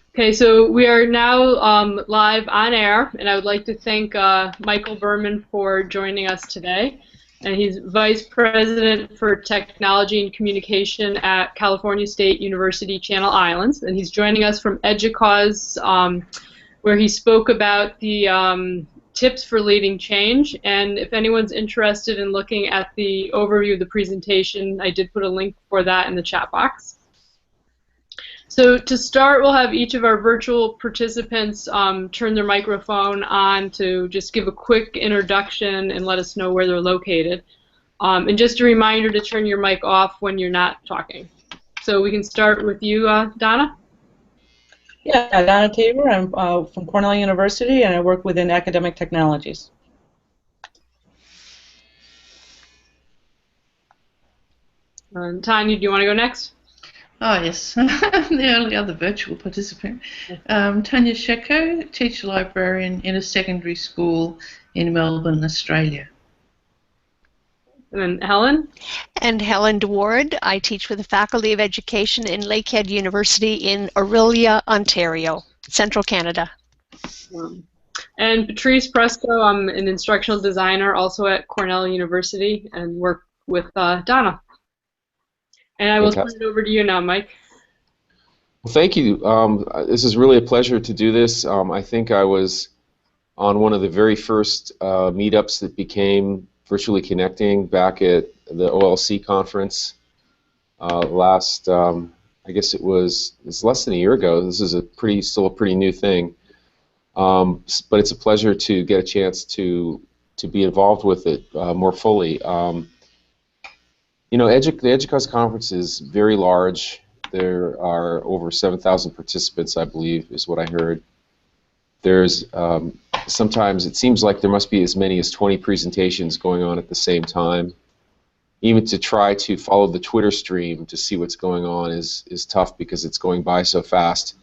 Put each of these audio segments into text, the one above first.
Okay, so we are now live on air, and I would like to thank Michael Berman for joining us today. And he's Vice President for Technology and Communication at California State University Channel Islands, and he's joining us from EDUCAUSE, where he spoke about the tips for leading change. And if anyone's interested in looking at the overview of the presentation, I did put a link for that in the chat box. So to start, we'll have each of our virtual participants turn their microphone on to just give a quick introduction and let us know where they're located. And just a reminder to turn your mic off when you're not talking. So we can start with you, Donna. Yeah, Donna Tabor. I'm from Cornell University, and I work within academic technologies. Tanya, do you want to go next? Oh, yes. The only other virtual participant. Tanya Sheko, teacher librarian in a secondary school in Melbourne, Australia. And then Helen? And Helen DeWard. I teach with the Faculty of Education in Lakehead University in Orillia, Ontario, Central Canada. And Patrice Prusko. I'm an instructional designer also at Cornell University and work with Donna. And I will turn it over to you now, Mike. Well, thank you. This is really a pleasure to do this. I think I was on one of the very first meetups that became Virtually Connecting back at the OLC conference last, I guess it's less than a year ago. This is still a pretty new thing. But it's a pleasure to get a chance to be involved with it more fully. You know, the EDUCAUSE conference is very large. There are over 7,000 participants, I believe, is what I heard. There's sometimes it seems like there must be as many as 20 presentations going on at the same time. Even to try to follow the Twitter stream to see what's going on is tough because it's going by so fast.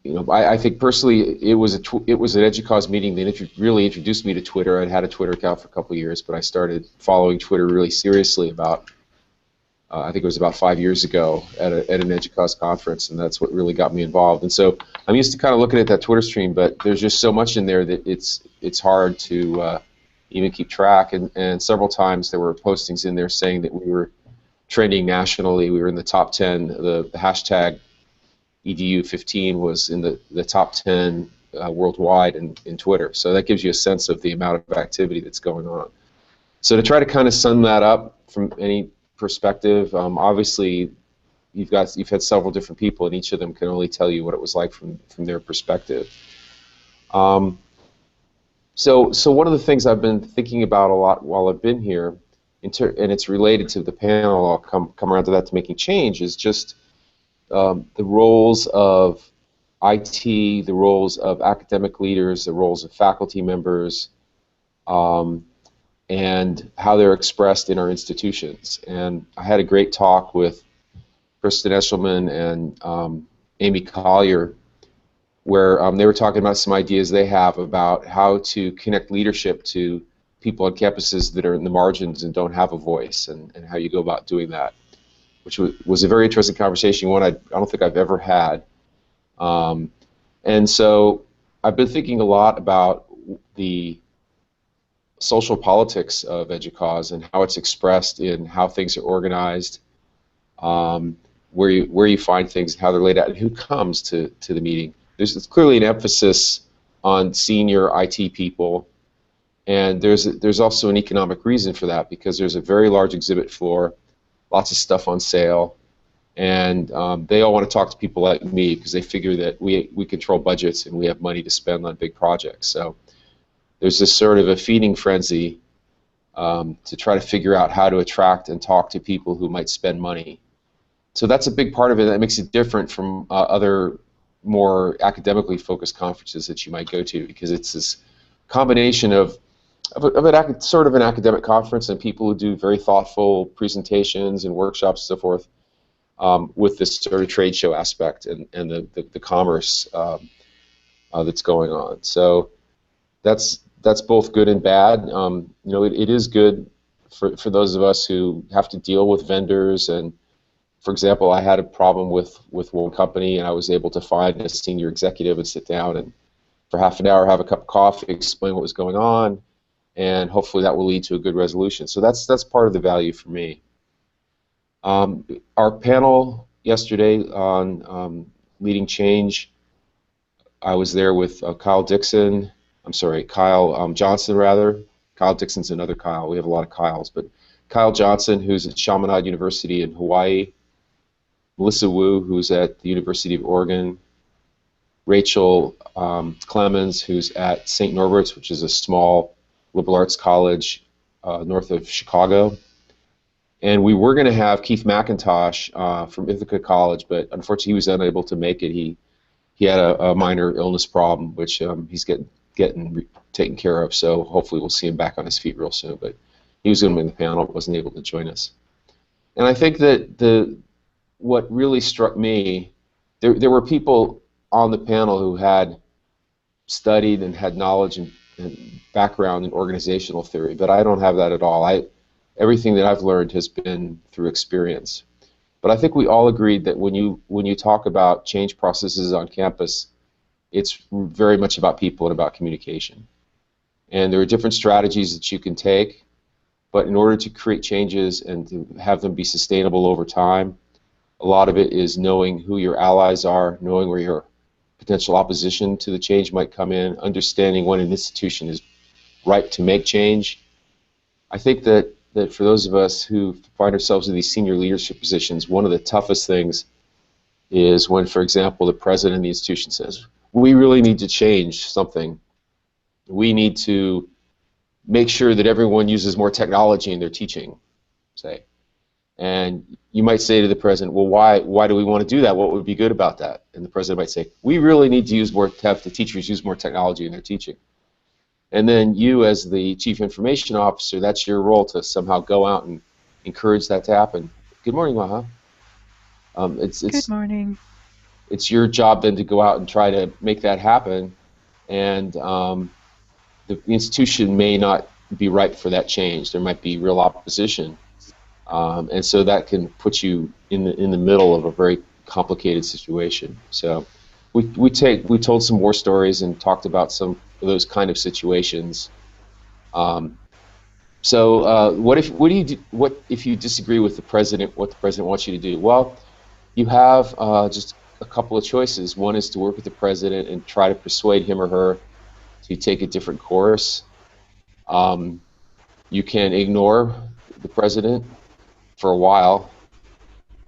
You know, I think personally it was an EDUCAUSE meeting that really introduced me to Twitter. I'd had a Twitter account for a couple of years, but I started following Twitter really seriously about, I think it was about 5 years ago at an EDUCAUSE conference, and that's what really got me involved. And so I'm used to kind of looking at that Twitter stream, but there's just so much in there that it's hard to even keep track. And several times there were postings in there saying that we were trending nationally. We were in the top 10. The hashtag EDU15 was in the top 10 worldwide in Twitter. So that gives you a sense of the amount of activity that's going on. So to try to kind of sum that up from any perspective, obviously you've had several different people, and each of them can only tell you what it was like from their perspective. So one of the things I've been thinking about a lot while I've been here, and it's related to the panel, I'll come around to that, to making change, is just the roles of IT, the roles of academic leaders, the roles of faculty members, and how they're expressed in our institutions. And I had a great talk with Kristen Eshelman and Amy Collier, where they were talking about some ideas they have about how to connect leadership to people on campuses that are in the margins and don't have a voice, and how you go about doing that, which was a very interesting conversation, one I don't think I've ever had. And so I've been thinking a lot about the social politics of EDUCAUSE and how it's expressed in how things are organized, where you find things, how they're laid out, and who comes to the meeting. There's clearly an emphasis on senior IT people, and there's also an economic reason for that, because there's a very large exhibit floor, lots of stuff on sale, and they all want to talk to people like me because they figure that we control budgets and we have money to spend on big projects. So there's this sort of a feeding frenzy to try to figure out how to attract and talk to people who might spend money. So that's a big part of it. That makes it different from other more academically focused conferences that you might go to, because it's this combination of sort of an academic conference and people who do very thoughtful presentations and workshops and so forth, with this sort of trade show aspect and the commerce that's going on. So that's both good and bad. You know, it is good for those of us who have to deal with vendors and For example, I had a problem with one company, and I was able to find a senior executive and sit down and for half an hour have a cup of coffee, explain what was going on, and hopefully that will lead to a good resolution. So that's part of the value for me. Our panel yesterday on leading change, I was there with Kyle Johnson rather. Kyle Dixon's another Kyle. We have a lot of Kyles, but Kyle Johnson, who's at Chaminade University in Hawaii, Melissa Wu, who's at the University of Oregon, Rachel Clemens, who's at St. Norbert's, which is a small liberal arts college north of Chicago. And we were going to have Keith McIntosh from Ithaca College, but unfortunately he was unable to make it. He had a minor illness problem, which he's getting taken care of, so hopefully we'll see him back on his feet real soon. But he was going to be in the panel, but wasn't able to join us. And I think that what really struck me, there were people on the panel who had studied and had knowledge and background in organizational theory, but I don't have that at all. Everything that I've learned has been through experience. But I think we all agreed that when you talk about change processes on campus, it's very much about people and about communication. And there are different strategies that you can take, but in order to create changes and to have them be sustainable over time, a lot of it is knowing who your allies are, knowing where your potential opposition to the change might come in, understanding when an institution is ripe to make change. I think that for those of us who find ourselves in these senior leadership positions, one of the toughest things is when, for example, the president of the institution says, we really need to change something. We need to make sure that everyone uses more technology in their teaching, say. And you might say to the president, well, why do we want to do that? What would be good about that? And the president might say, we really need to have the teachers use more technology in their teaching. And then you, as the chief information officer, that's your role to somehow go out and encourage that to happen. Good morning, Maha. Good morning. It's your job then to go out and try to make that happen, and the institution may not be ripe for that change. There might be real opposition, and so that can put you in the middle of a very complicated situation. So we told some war stories and talked about some of those kind of situations. So what if you disagree with the president? What the president wants you to do? Well, you have just a couple of choices. One is to work with the president and try to persuade him or her to take a different course. You can ignore the president for a while.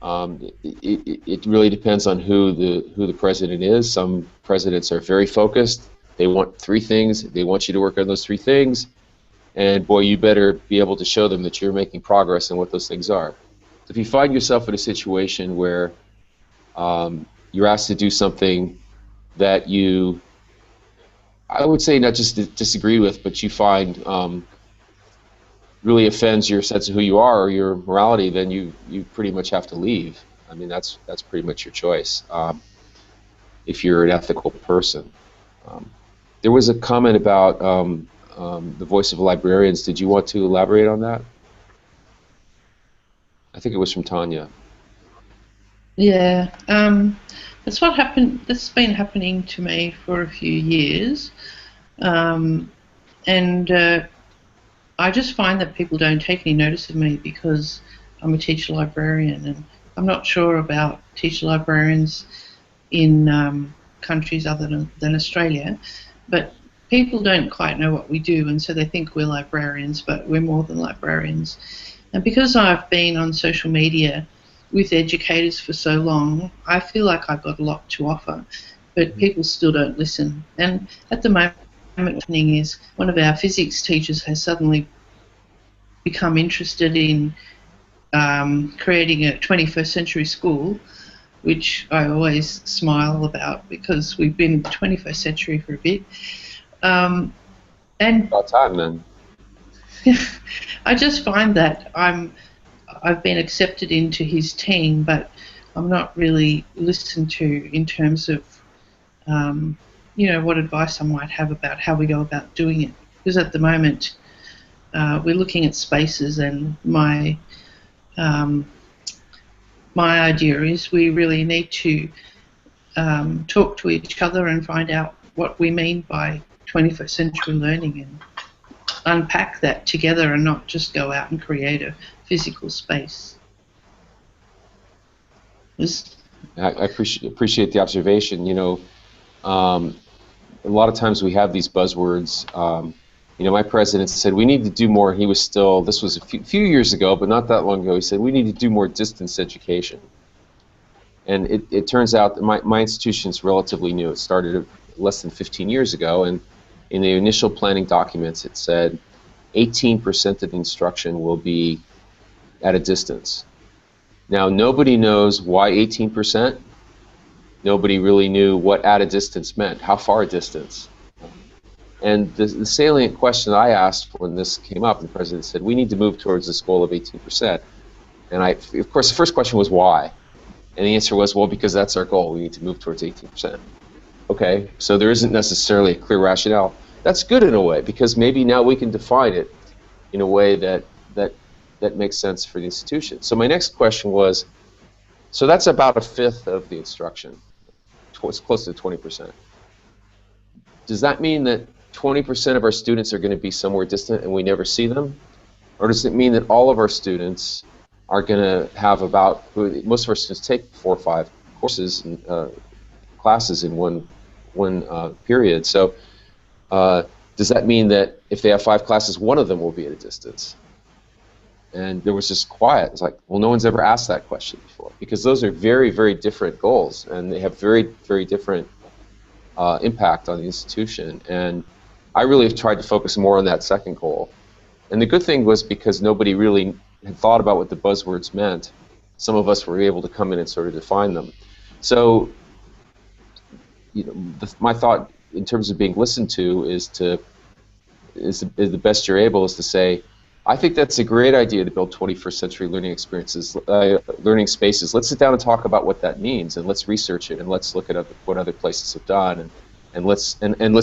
It really depends on who the president is. Some presidents are very focused. They want 3 things. They want you to work on those 3 things. And boy, you better be able to show them that you're making progress and what those things are. So if you find yourself in a situation where you're asked to do something that you, I would say, not just disagree with, but you find really offends your sense of who you are or your morality, then you pretty much have to leave. I mean, that's pretty much your choice if you're an ethical person. There was a comment about the voice of librarians. Did you want to elaborate on that? I think it was from Tanya. Yeah, that's what happened. That's been happening to me for a few years, and I just find that people don't take any notice of me because I'm a teacher librarian, and I'm not sure about teacher librarians in countries other than Australia, but people don't quite know what we do, and so they think we're librarians, but we're more than librarians. And because I've been on social media with educators for so long, I feel like I've got a lot to offer, but people still don't listen. And at the moment, what's happening is one of our physics teachers has suddenly become interested in creating a 21st century school, which I always smile about because we've been in the 21st century for a bit. And about time then. I just find that I've been accepted into his team, but I'm not really listened to in terms of what advice I might have about how we go about doing it. Because at the moment we're looking at spaces, and my my idea is we really need to talk to each other and find out what we mean by 21st century learning and unpack that together and not just go out and create a physical space. I appreciate the observation. You know, a lot of times we have these buzzwords. You know, my president said we need to do more. He was still, this was a few years ago, but not that long ago. He said we need to do more distance education. And it turns out that my institution is relatively new. It started less than 15 years ago, and in the initial planning documents it said 18% of the instruction will be at a distance. Now, nobody knows why 18%. Nobody really knew what at a distance meant, how far a distance. And the salient question I asked when this came up, and the president said, we need to move towards this goal of 18%. And of course, the first question was why? And the answer was, well, because that's our goal. We need to move towards 18%. Okay, so there isn't necessarily a clear rationale. That's good in a way, because maybe now we can define it in a way that makes sense for the institution. So my next question was, so that's about a fifth of the instruction. It's close to 20%. Does that mean that 20% of our students are going to be somewhere distant and we never see them? Or does it mean that all of our students are going to have about, most of our students take 4 or 5 courses and classes in one period. So does that mean that if they have 5 classes, one of them will be at a distance? And there was just quiet. It's like, well, no one's ever asked that question before, because those are very, very different goals, and they have very, very different impact on the institution. And I really have tried to focus more on that second goal. And the good thing was, because nobody really had thought about what the buzzwords meant, some of us were able to come in and sort of define them. So, you know, my thought in terms of being listened to is the best you're able is to say, I think that's a great idea to build 21st century learning experiences, learning spaces. Let's sit down and talk about what that means, and let's research it, and let's look at what other places have done, and let's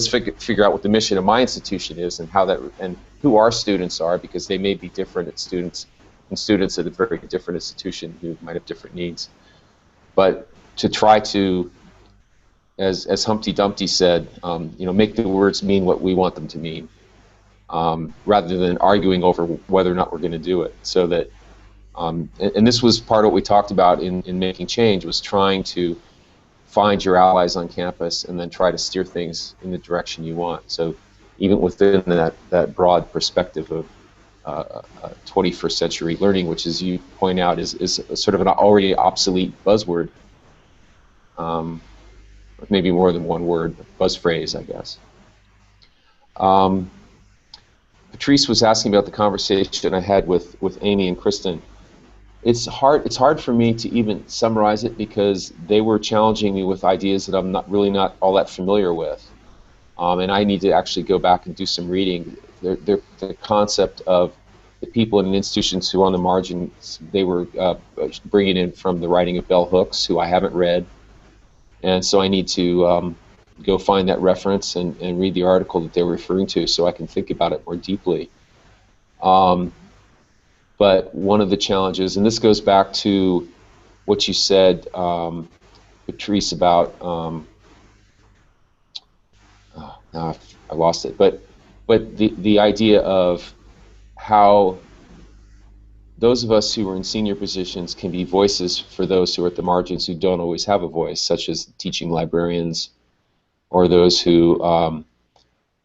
figure out what the mission of my institution is, and how that, and who our students are, because they may be different at students at a very different institution who might have different needs. But to try to, as Humpty Dumpty said, you know, make the words mean what we want them to mean. Rather than arguing over whether or not we're going to do it. So that, and this was part of what we talked about in making change, was trying to find your allies on campus and then try to steer things in the direction you want. So even within that broad perspective of 21st century learning, which, as you point out, is sort of an already obsolete buzzword, maybe more than one word, buzz phrase, I guess. Patrice was asking about the conversation I had with Amy and Kristen. It's hard for me to even summarize it, because they were challenging me with ideas that I'm not all that familiar with, and I need to actually go back and do some reading. The concept of the people in institutions who are on the margins, they were bringing in from the writing of bell hooks, who I haven't read, and so I need to go find that reference and read the article that they were referring to, so I can think about it more deeply. But one of the challenges, and this goes back to what you said, Patrice, about, now I lost it, but the idea of how those of us who are in senior positions can be voices for those who are at the margins who don't always have a voice, such as teaching librarians, or those who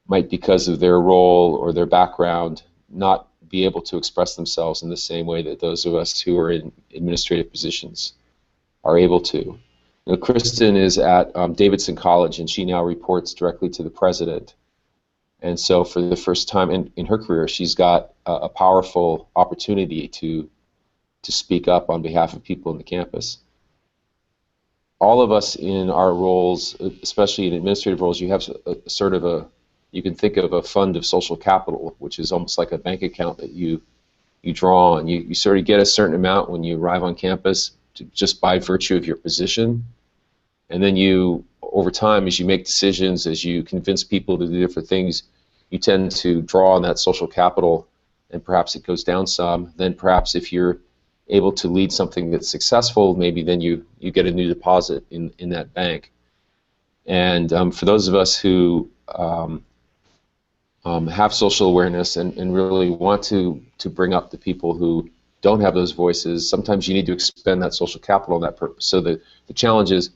might, because of their role or their background, not be able to express themselves in the same way that those of us who are in administrative positions are able to. You know, Kristen is at Davidson College, and she now reports directly to the president. And so for the first time in her career, she's got a powerful opportunity to speak up on behalf of people in the campus. All of us in our roles, especially in administrative roles, you have you can think of a fund of social capital, which is almost like a bank account that you draw on. You sort of get a certain amount when you arrive on campus, just by virtue of your position. And then you, over time, as you make decisions, as you convince people to do different things, you tend to draw on that social capital, and perhaps it goes down some. Then perhaps if you're able to lead something that's successful, maybe then you get a new deposit in that bank. And for those of us who have social awareness and really want to bring up the people who don't have those voices, sometimes you need to expend that social capital on that purpose. So the challenge is,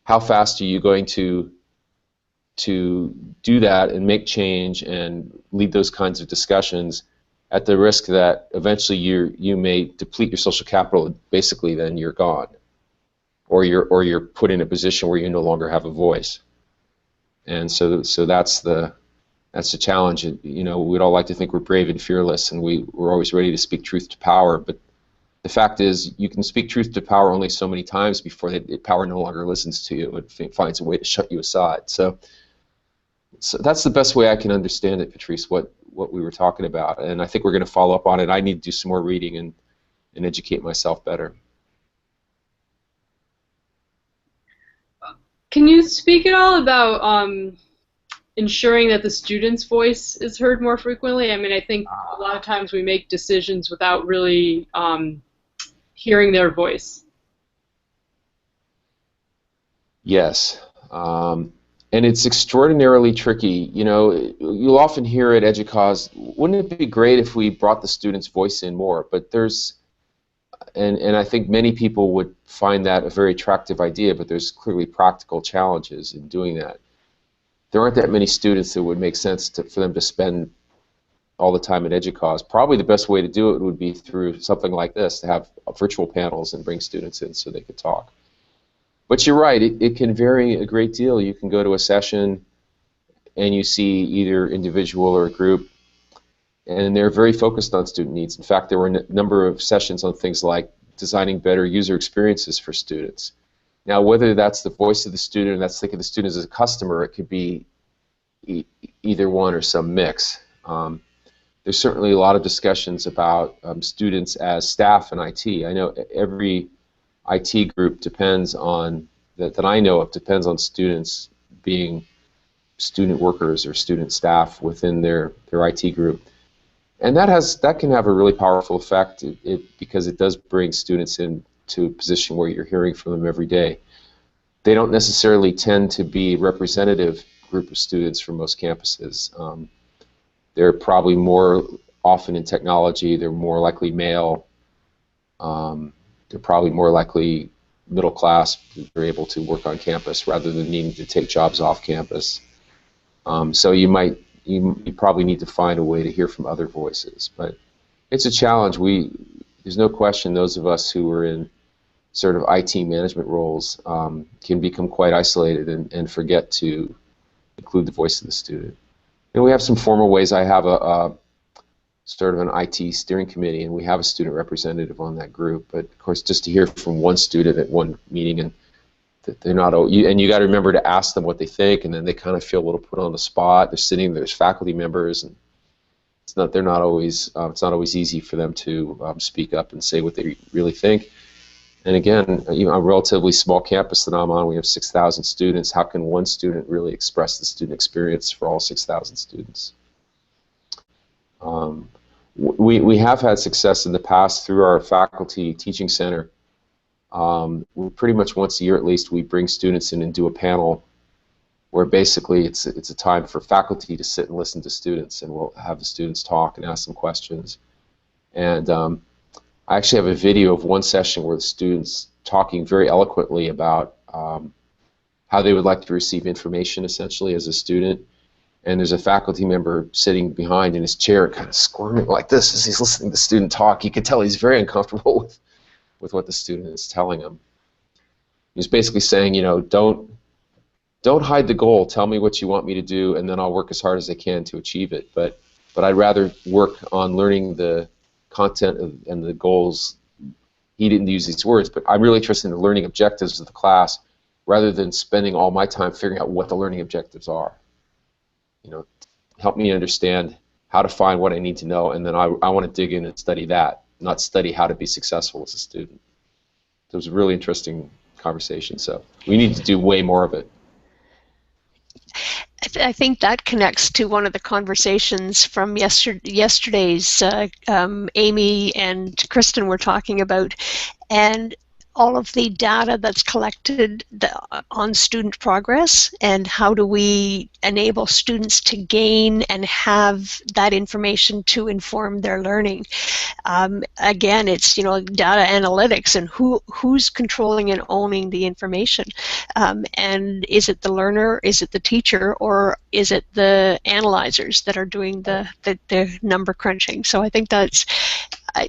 how fast are you going to do that and make change and lead those kinds of discussions at the risk that eventually you may deplete your social capital. Basically, then you're gone, or you're put in a position where you no longer have a voice. And so that's the challenge. You know, we'd all like to think we're brave and fearless, and we're always ready to speak truth to power. But the fact is, you can speak truth to power only so many times before power no longer listens to you and finds a way to shut you aside. So that's the best way I can understand it, Patrice, what we were talking about. And I think we're going to follow up on it. I need to do some more reading and educate myself better. Can you speak at all about ensuring that the student's voice is heard more frequently? I mean, I think a lot of times we make decisions without really hearing their voice. Yes. And it's extraordinarily tricky. You know, you'll often hear at EDUCAUSE, wouldn't it be great if we brought the student's voice in more? But and I think many people would find that a very attractive idea, but there's clearly practical challenges in doing that. There aren't that many students that would make sense for them to spend all the time at EDUCAUSE. Probably the best way to do it would be through something like this, to have virtual panels and bring students in so they could talk. But you're right, it can vary a great deal. You can go to a session and you see either individual or a group, and they're very focused on student needs. In fact, there were a number of sessions on things like designing better user experiences for students. Now, whether that's the voice of the student or that's thinking of the student as a customer, it could be either one or some mix. There's certainly a lot of discussions about students as staff in IT. I know every IT group depends on, that I know of, depends on students being student workers or student staff within their IT group. And that can have a really powerful effect because it does bring students into a position where you're hearing from them every day. They don't necessarily tend to be a representative group of students from most campuses. They're probably more often in technology, they're more likely male, they're probably more likely middle class. They're able to work on campus rather than needing to take jobs off campus. So you probably need to find a way to hear from other voices. But it's a challenge. There's no question those of us who are in sort of IT management roles can become quite isolated and forget to include the voice of the student. And we have some formal ways. I have a sort of an IT steering committee, and we have a student representative on that group. But of course, just to hear from one student at one meeting, and that they're not, and you got to remember to ask them what they think, and then they kind of feel a little put on the spot. They're sitting, there's faculty members, and it's not always easy for them to speak up and say what they really think. And again, a relatively small campus that I'm on, we have 6,000 students. How can one student really express the student experience for all 6,000 students? We have had success in the past through our faculty teaching center. Pretty much once a year at least, we bring students in and do a panel where basically it's a time for faculty to sit and listen to students, and we'll have the students talk and ask them questions. And I actually have a video of one session where the students talking very eloquently about how they would like to receive information essentially as a student. And there's a faculty member sitting behind in his chair kind of squirming like this as he's listening to the student talk. You could tell he's very uncomfortable with what the student is telling him. He's basically saying, you know, don't hide the goal. Tell me what you want me to do, and then I'll work as hard as I can to achieve it. But I'd rather work on learning the content and the goals. He didn't use these words, but I'm really interested in the learning objectives of the class rather than spending all my time figuring out what the learning objectives are. You know, help me understand how to find what I need to know, and then I want to dig in and study that, not study how to be successful as a student. It was a really interesting conversation, so we need to do way more of it. I think that connects to one of the conversations from yesterday's Amy and Kristen were talking about, and all of the data that's collected on student progress, and how do we enable students to gain and have that information to inform their learning. Again, it's data analytics and who's controlling and owning the information, and is it the learner, is it the teacher, or is it the analyzers that are doing the number crunching? So I think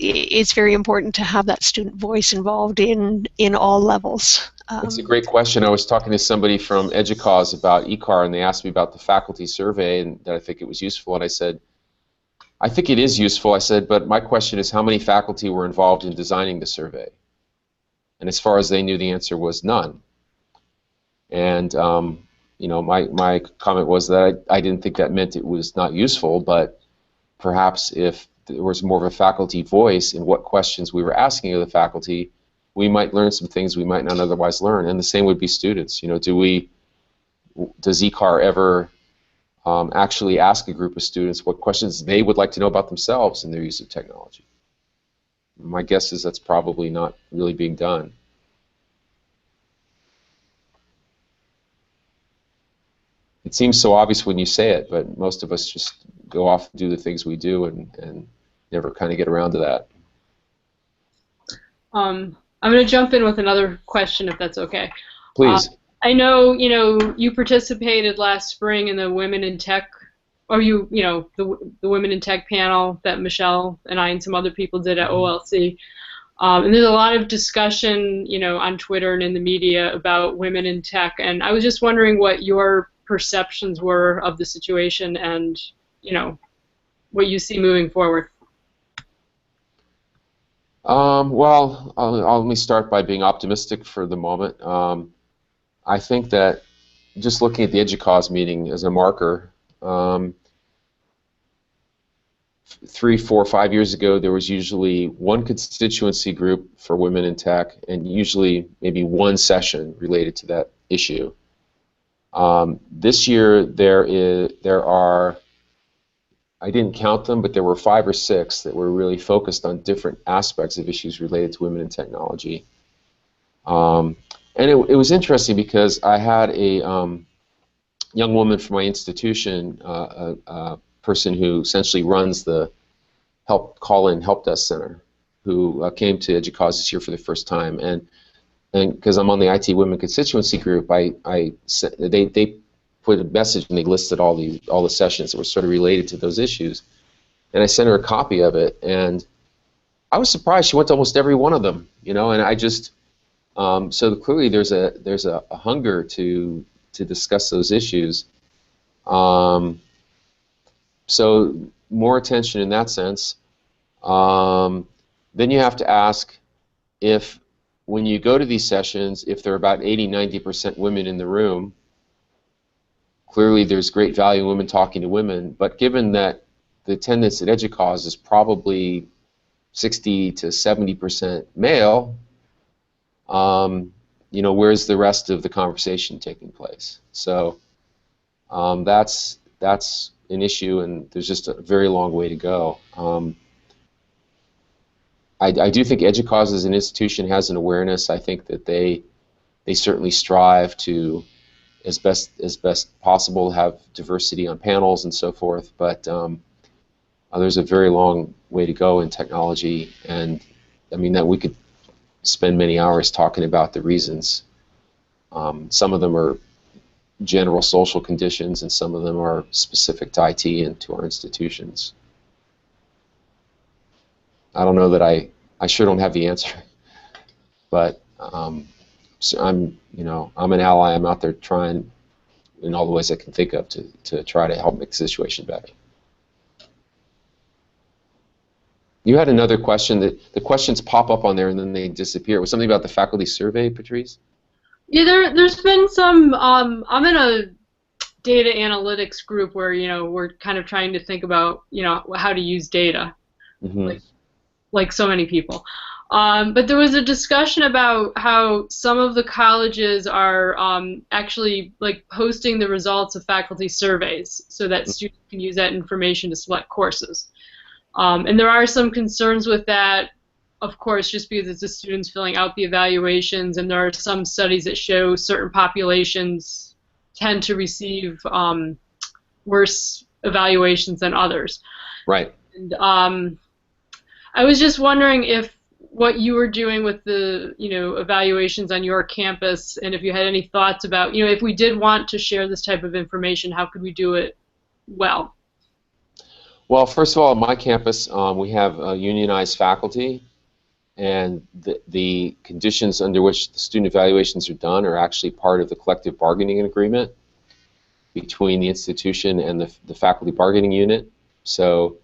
it's very important to have that student voice involved in all levels. It's a great question. I was talking to somebody from EDUCAUSE about ECAR, and they asked me about the faculty survey, and that I think it was useful, and I said, I think it is useful. I said, but my question is how many faculty were involved in designing the survey? And as far as they knew, the answer was none. And my comment was that I didn't think that meant it was not useful, but perhaps if there was more of a faculty voice in what questions we were asking of the faculty, we might learn some things we might not otherwise learn. And the same would be students. Does ECAR ever actually ask a group of students what questions they would like to know about themselves in their use of technology? My guess is that's probably not really being done. It seems so obvious when you say it, but most of us just go off and do the things we do and never kind of get around to that. I'm going to jump in with another question, if that's okay. Please. I know, you participated last spring in the Women in Tech, or the Women in Tech panel that Michelle and I and some other people did at OLC. And there's a lot of discussion, on Twitter and in the media about women in tech. And I was just wondering what your perceptions were of the situation and, what you see moving forward. Well, let me start by being optimistic for the moment. I think that just looking at the EDUCAUSE meeting as a marker, 3, 4, 5 years ago, there was usually one constituency group for women in tech, and usually maybe one session related to that issue. This year, there are, I didn't count them, but there were 5 or 6 that were really focused on different aspects of issues related to women in technology. And it was interesting because I had a young woman from my institution, a person who essentially runs the call-in help desk center, who came to EDUCAUSE this year for the first time, and because I'm on the IT Women constituency group, they put a message and they listed all the sessions that were sort of related to those issues, and I sent her a copy of it, and I was surprised she went to almost every one of them, and I just so clearly there's a hunger to discuss those issues. So more attention in that sense. Then you have to ask if, when you go to these sessions, if there are about 80–90% women in the room, clearly there's great value in women talking to women, but given that the attendance at EDUCAUSE is probably 60 to 70% male, where's the rest of the conversation taking place? So that's an issue, and there's just a very long way to go. I do think EDUCAUSE as an institution has an awareness. I think that they certainly strive to, as best possible, have diversity on panels and so forth, but there's a very long way to go in technology, and I mean that we could spend many hours talking about the reasons. Some of them are general social conditions, and some of them are specific to IT and to our institutions. I don't know that I sure don't have the answer, but so I'm an ally. I'm out there trying in all the ways I can think of to try to help make the situation better. You had another question. That the questions pop up on there and then they disappear. It was something about the faculty survey, Patrice? Yeah, there's been some. I'm in a data analytics group where we're kind of trying to think about how to use data, like so many people. But there was a discussion about how some of the colleges are actually like posting the results of faculty surveys so that students can use that information to select courses. And there are some concerns with that, of course, just because it's the students filling out the evaluations, and there are some studies that show certain populations tend to receive worse evaluations than others. Right. And I was just wondering if what you were doing with the, evaluations on your campus, and if you had any thoughts about, if we did want to share this type of information, how could we do it well? Well, first of all, on my campus, we have unionized faculty, and the conditions under which the student evaluations are done are actually part of the collective bargaining agreement between the institution and the faculty bargaining unit. So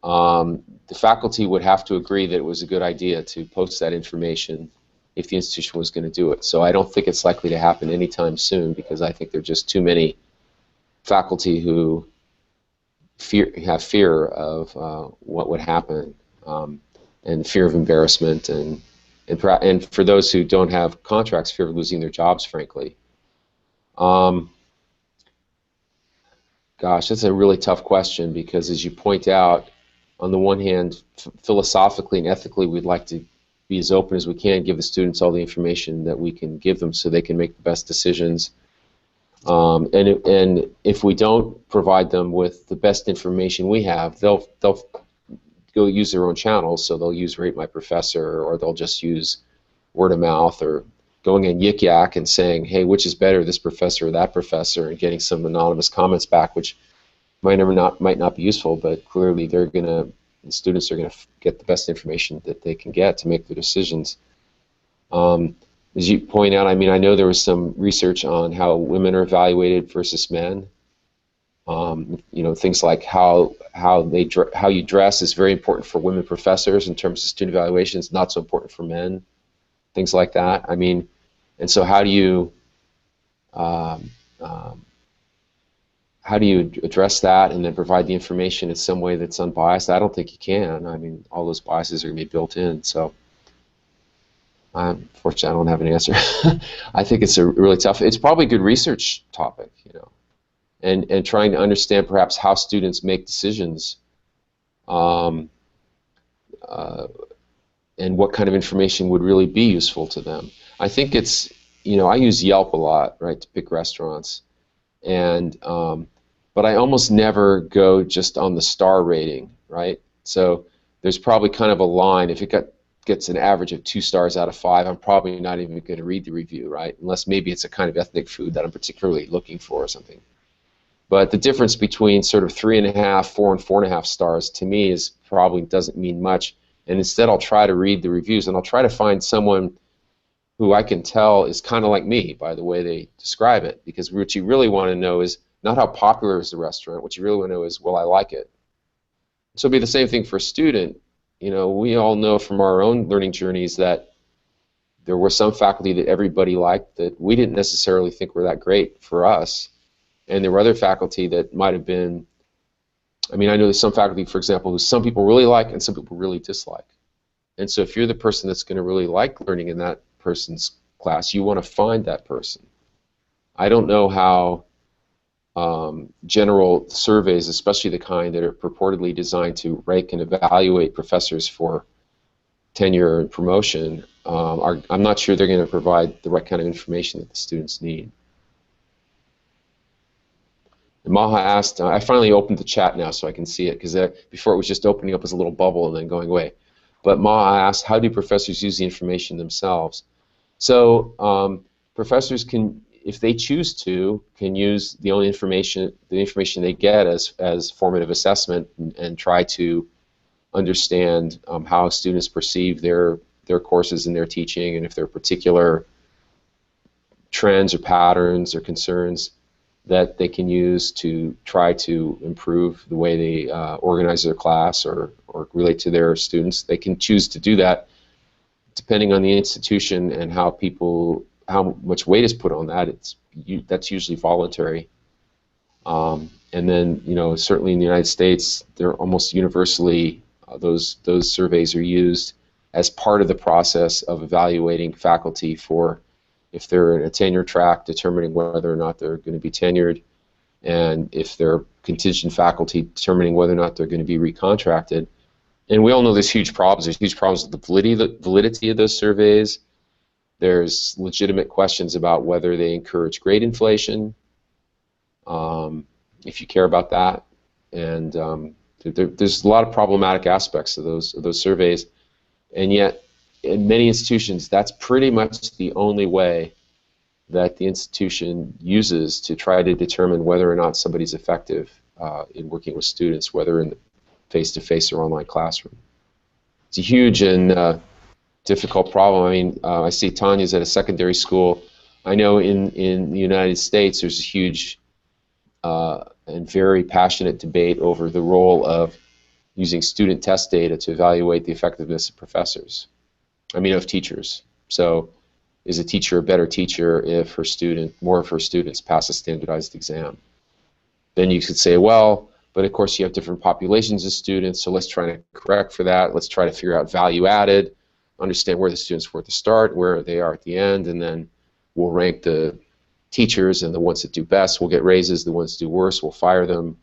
the faculty would have to agree that it was a good idea to post that information if the institution was going to do it. So I don't think it's likely to happen anytime soon, because I think there are just too many faculty who have fear of what would happen, and fear of embarrassment, and for those who don't have contracts, fear of losing their jobs, frankly. Gosh, that's a really tough question, because as you point out, on the one hand, philosophically and ethically, we'd like to be as open as we can, give the students all the information that we can give them so they can make the best decisions. And if we don't provide them with the best information we have, they'll go use their own channels. So they'll use Rate My Professor, or they'll just use word of mouth, or going in Yik Yak and saying, hey, which is better, this professor or that professor, and getting some anonymous comments back, which might not be useful, but clearly the students are going to get the best information that they can get to make their decisions. As you point out, I mean, I know there was some research on how women are evaluated versus men. Things like how you dress is very important for women professors in terms of student evaluations, not so important for men. Things like that. I mean, and so how do you address that and then provide the information in some way that's unbiased? I don't think you can. I mean, all those biases are going to be built in. So, unfortunately, I don't have an answer. I think it's a really tough. It's probably a good research topic, and trying to understand perhaps how students make decisions, and what kind of information would really be useful to them. I think it's, I use Yelp a lot, right, to pick restaurants, and but I almost never go just on the star rating, right? So there's probably kind of a line. If it gets an average of 2 stars out of 5, I'm probably not even going to read the review, right? Unless maybe it's a kind of ethnic food that I'm particularly looking for or something. But the difference between sort of 3.5, 4, and 4.5 stars to me is probably doesn't mean much. And instead, I'll try to read the reviews, and I'll try to find someone who I can tell is kind of like me by the way they describe it. Because what you really want to know is not how popular is the restaurant. What you really want to know is, will I like it? So it'll be the same thing for a student. We all know from our own learning journeys that there were some faculty that everybody liked that we didn't necessarily think were that great for us. And there were other faculty that might have been, I mean, I know there's some faculty, for example, who some people really like and some people really dislike. And so if you're the person that's going to really like learning in that person's class, you want to find that person. I don't know how general surveys, especially the kind that are purportedly designed to rank and evaluate professors for tenure and promotion, I'm not sure they're going to provide the right kind of information that the students need. And Maha asked, I finally opened the chat now so I can see it, because before it was just opening up as a little bubble and then going away. But Maha asked, how do professors use the information themselves? So professors can, if they choose to, can use the information they get as formative assessment, and try to understand how students perceive their courses and their teaching, and if there are particular trends or patterns or concerns that they can use to try to improve the way they organize their class or relate to their students. They can choose to do that depending on the institution and how much weight is put on that. That's usually voluntary. And then, certainly in the United States, they're almost universally those surveys are used as part of the process of evaluating faculty for if they're in a tenure track, determining whether or not they're going to be tenured, and if they're contingent faculty, determining whether or not they're going to be recontracted. And we all know there's huge problems. There's huge problems with the validity of those surveys. There's legitimate questions about whether they encourage grade inflation, if you care about that. And there's a lot of problematic aspects of those surveys. And yet, in many institutions, that's pretty much the only way that the institution uses to try to determine whether or not somebody's effective in working with students, whether in the face-to-face or online classroom. It's a huge and difficult problem. I mean, I see Tanya's at a secondary school. I know in the United States there's a huge and very passionate debate over the role of using student test data to evaluate the effectiveness of professors. I mean, of teachers. So, is a teacher a better teacher if more of her students pass a standardized exam? Then you could say, well, but of course you have different populations of students, so let's try to correct for that. Let's try to figure out value added, understand where the students were at the start, where they are at the end, and then we'll rank the teachers, and the ones that do best will get raises, the ones that do worse we'll fire them.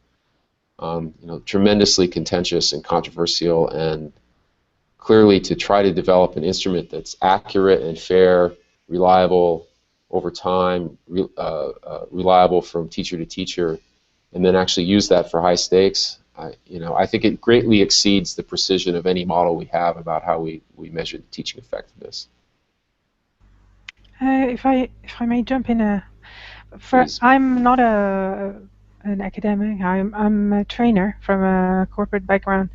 Tremendously contentious and controversial, and clearly to try to develop an instrument that's accurate and fair, reliable over time, reliable from teacher to teacher, and then actually use that for high stakes. I think it greatly exceeds the precision of any model we have about how we measure the teaching effectiveness. If I may jump in, I'm not an academic. I'm a trainer from a corporate background.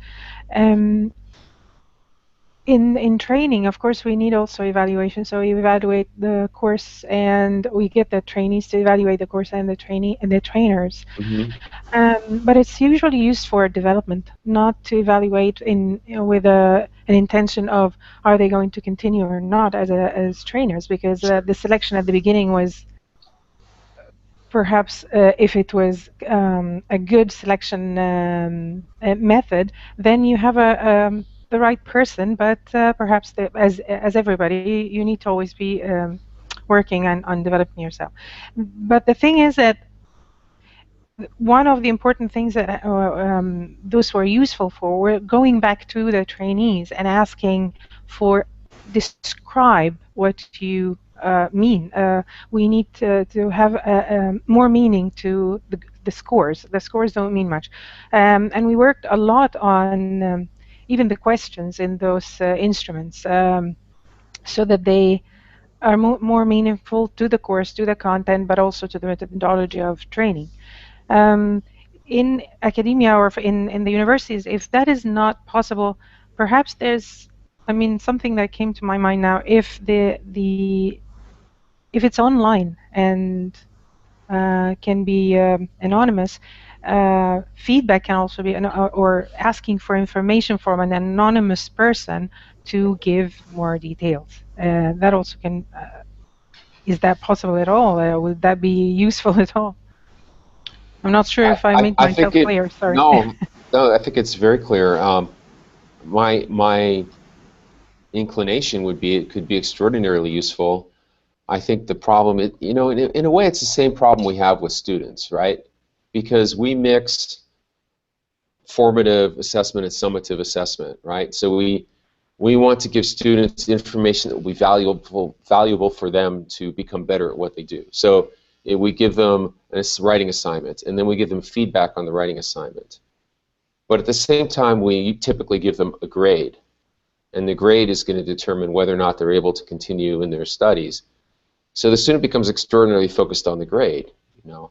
In training, of course, we need also evaluation. So we evaluate the course, and we get the trainees to evaluate the course and the trainers. Mm-hmm. But it's usually used for development, not to evaluate with an intention of are they going to continue or not as trainers, because the selection at the beginning was perhaps if it was a good selection method, then you have the right person, but perhaps as everybody, you need to always be working on developing yourself. But the thing is that one of the important things that those were useful for were going back to the trainees and asking for describe what you mean. We need to have more meaning to the scores. The scores don't mean much. And we worked a lot on even the questions in those instruments so that they are more meaningful to the course, to the content, but also to the methodology of training. In academia or in the universities, if that is not possible, perhaps there's, something that came to my mind now, if if it's online and can be anonymous, feedback can also be, or asking for information from an anonymous person to give more details. That also can, is that possible at all? Would that be useful at all? I'm not sure if I made myself clear, sorry. No, I think it's very clear. My inclination would be it could be extraordinarily useful. I think the problem, in a way, it's the same problem we have with students, right? Because we mix formative assessment and summative assessment, right? So we want to give students information that will be valuable for them to become better at what they do. So we give them a writing assignment, and then we give them feedback on the writing assignment. But at the same time, we typically give them a grade, and the grade is going to determine whether or not they're able to continue in their studies. So the student becomes extraordinarily focused on the grade, and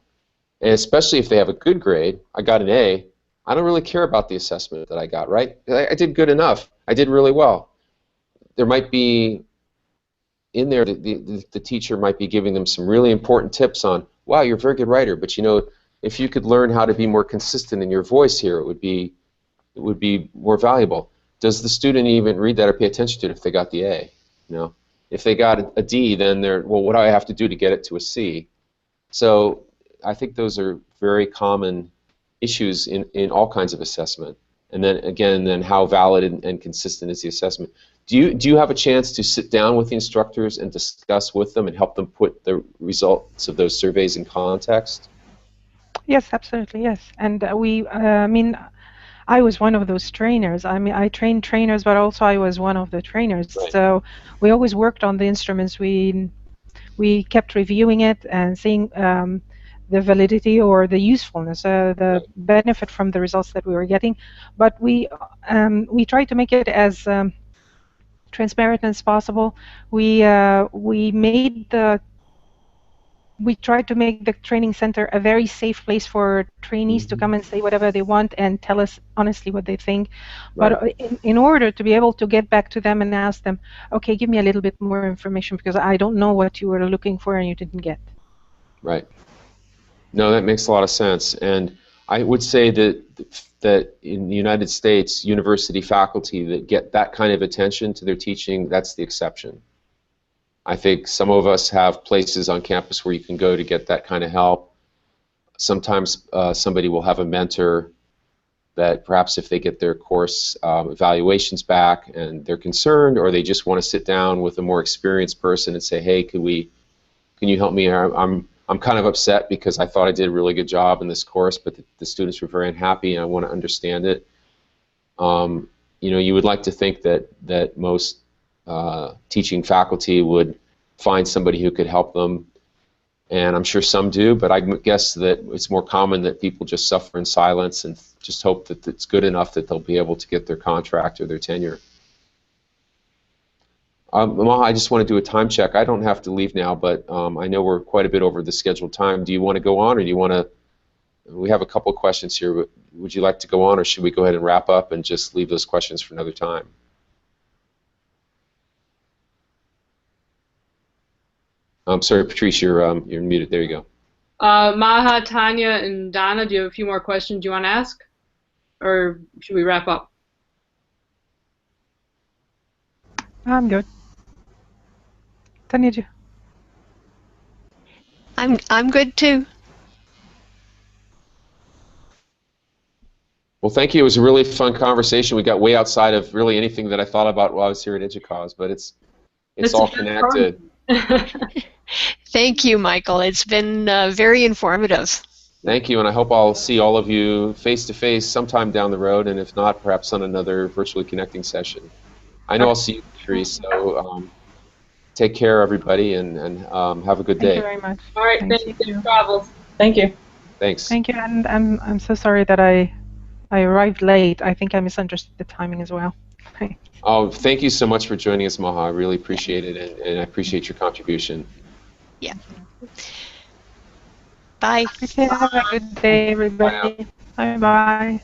especially if they have a good grade. I got an A. I don't really care about the assessment that I got, right? I did good enough. I did really well. There might be in there, the teacher might be giving them some really important tips on, wow, you're a very good writer, but if you could learn how to be more consistent in your voice here, it would be more valuable. Does the student even read that or pay attention to it if they got the A? If they got a D, then well, what do I have to do to get it to a C? So I think those are very common issues in all kinds of assessment. And then again, how valid and consistent is the assessment? Do you have a chance to sit down with the instructors and discuss with them and help them put the results of those surveys in context? Yes, absolutely, yes. And I mean, I was one of those trainers. I mean, I trained trainers, but also I was one of the trainers. Right. So we always worked on the instruments. We kept reviewing it and seeing the validity or the usefulness, the benefit from the results that we were getting. But we tried to make it as transparent as possible. We tried to make the training center a very safe place for trainees to come and say whatever they want and tell us honestly what they think. Right. But in order to be able to get back to them and ask them, okay, give me a little bit more information because I don't know what you were looking for and you didn't get. Right. No, that makes a lot of sense. And I would say that in the United States, university faculty that get that kind of attention to their teaching, that's the exception. I think some of us have places on campus where you can go to get that kind of help. Sometimes somebody will have a mentor that perhaps if they get their course evaluations back and they're concerned, or they just want to sit down with a more experienced person and say, hey, can you help me? I'm kind of upset because I thought I did a really good job in this course, but the students were very unhappy and I want to understand it. You know, you would like to think that most teaching faculty would find somebody who could help them, and I'm sure some do, but I guess that it's more common that people just suffer in silence and just hope that it's good enough that they'll be able to get their contract or their tenure. Maha, I just want to do a time check. I don't have to leave now, but I know we're quite a bit over the scheduled time. Do you want to go on, or do you want to? We have a couple of questions here. Would you like to go on, or should we go ahead and wrap up and just leave those questions for another time? I'm sorry, Patrice, you're muted. There you go. Maha, Tanya, and Donna, do you have a few more questions you want to ask? Or should we wrap up? I'm good. Tanya, do you? I'm good too. Well, thank you. It was a really fun conversation. We got way outside of really anything that I thought about while I was here at EDUCAUSE, but it's all connected. Thank you, Michael. It's been very informative. Thank you, and I hope I'll see all of you face-to-face sometime down the road, and if not, perhaps on another virtually connecting session. I know I'll see you, Patrice, so take care, everybody, and have a good day. Thank you very much. All right, thank you. Safe travels. Thank you. Thanks. Thank you, and I'm so sorry that I arrived late. I think I misunderstood the timing as well. Oh, thank you so much for joining us, Maha. I really appreciate it, and I appreciate your contribution. Yeah. Bye. Okay, have a good day, everybody. Bye-bye.